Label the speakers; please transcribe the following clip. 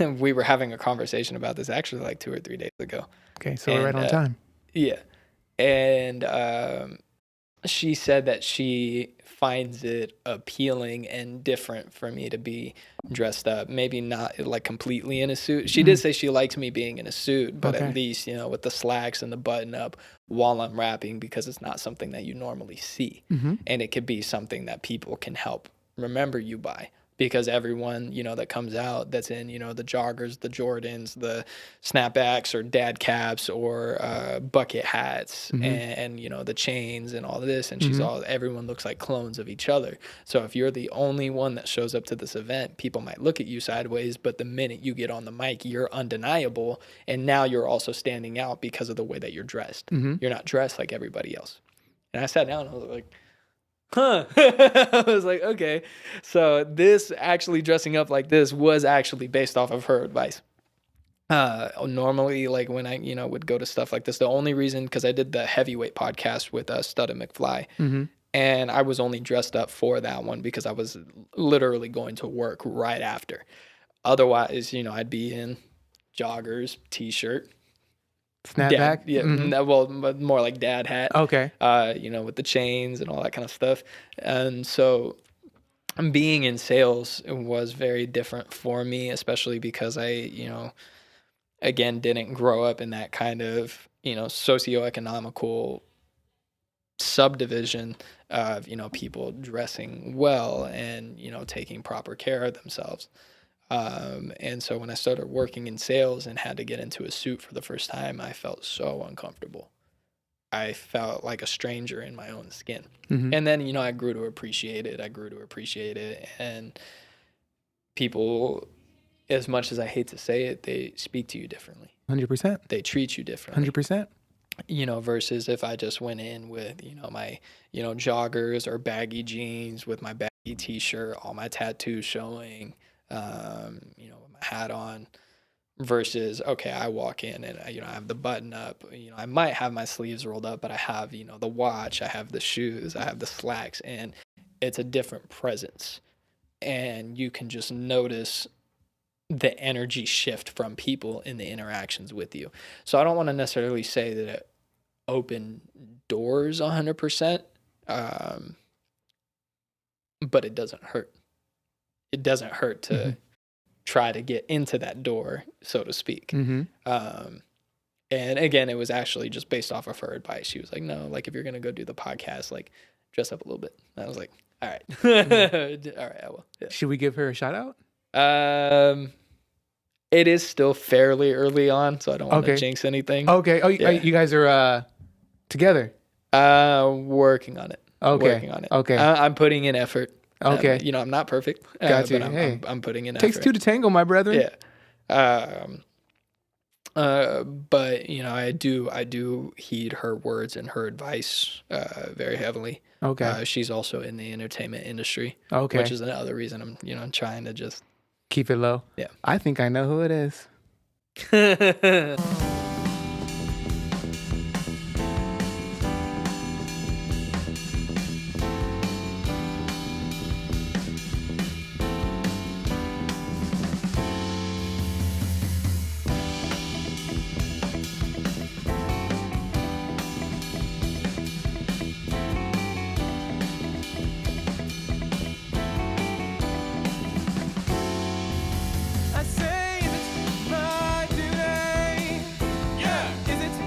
Speaker 1: we were having a conversation about this actually like 2 or 3 days ago.
Speaker 2: Okay, so we're right
Speaker 1: And
Speaker 2: on time.
Speaker 1: yeah, and she said that she finds it appealing and different for me to be dressed up. Maybe not like completely in a suit. She did say she likes me being in a suit, but at least, with the slacks and the button up while I'm rapping, because it's not something that you normally see. And it could be something that people can help remember you by. Because everyone, that comes out that's in, the joggers, the Jordans, the snapbacks or dad caps or bucket hats and the chains and all of this. And everyone looks like clones of each other. So if you're the only one that shows up to this event, people might look at you sideways. But the minute you get on the mic, you're undeniable. And now you're also standing out because of the way that you're dressed. You're not dressed like everybody else. And I sat down and I was like, huh. I was like, okay. So this actually dressing up like this was actually based off of her advice. Normally, like when I, would go to stuff like this, the only reason, because I did the heavyweight podcast with Stud and McFly, and I was only dressed up for that one because I was literally going to work right after. Otherwise, I'd be in joggers, t-shirt,
Speaker 2: Snapback?
Speaker 1: Dad, well, more like dad hat.
Speaker 2: Okay.
Speaker 1: With the chains and all that kind of stuff. And so being in sales was very different for me, especially because I, again, didn't grow up in that kind of, socioeconomical subdivision of, people dressing well and, taking proper care of themselves. And so when I started working in sales and had to get into a suit for the first time, I felt so uncomfortable. I felt like a stranger in my own skin. And then, I grew to appreciate it. And people, as much as I hate to say it, they speak to you differently.
Speaker 2: 100%.
Speaker 1: They treat you differently.
Speaker 2: 100%.
Speaker 1: Versus if I just went in with, my, joggers or baggy jeans with my baggy t-shirt, all my tattoos showing, with my hat on, versus, okay, I walk in and, I have the button up, I might have my sleeves rolled up, but I have, the watch, I have the shoes, I have the slacks, and it's a different presence. And you can just notice the energy shift from people in the interactions with you. So I don't want to necessarily say that it opened doors 100%, but it doesn't hurt. It doesn't hurt to try to get into that door, so to speak. And again, it was actually just based off of her advice. She was like, no, like if you're going to go do the podcast, like dress up a little bit. And I was like, all right. All right, I will. Yeah.
Speaker 2: Should we give her a shout out?
Speaker 1: It is still fairly early on, so I don't want to jinx anything.
Speaker 2: Okay. Oh, yeah. You guys are together?
Speaker 1: Working on it.
Speaker 2: Okay.
Speaker 1: Working on it.
Speaker 2: Okay.
Speaker 1: I'm putting in effort.
Speaker 2: Okay.
Speaker 1: I'm not perfect.
Speaker 2: Got you.
Speaker 1: But I'm putting in
Speaker 2: Takes
Speaker 1: effort.
Speaker 2: two to tango, my brethren.
Speaker 1: Yeah. But I do heed her words and her advice very heavily.
Speaker 2: Okay.
Speaker 1: She's also in the entertainment industry.
Speaker 2: Okay.
Speaker 1: Which is another reason I'm trying to just
Speaker 2: keep it low.
Speaker 1: Yeah.
Speaker 2: I think I know who it is.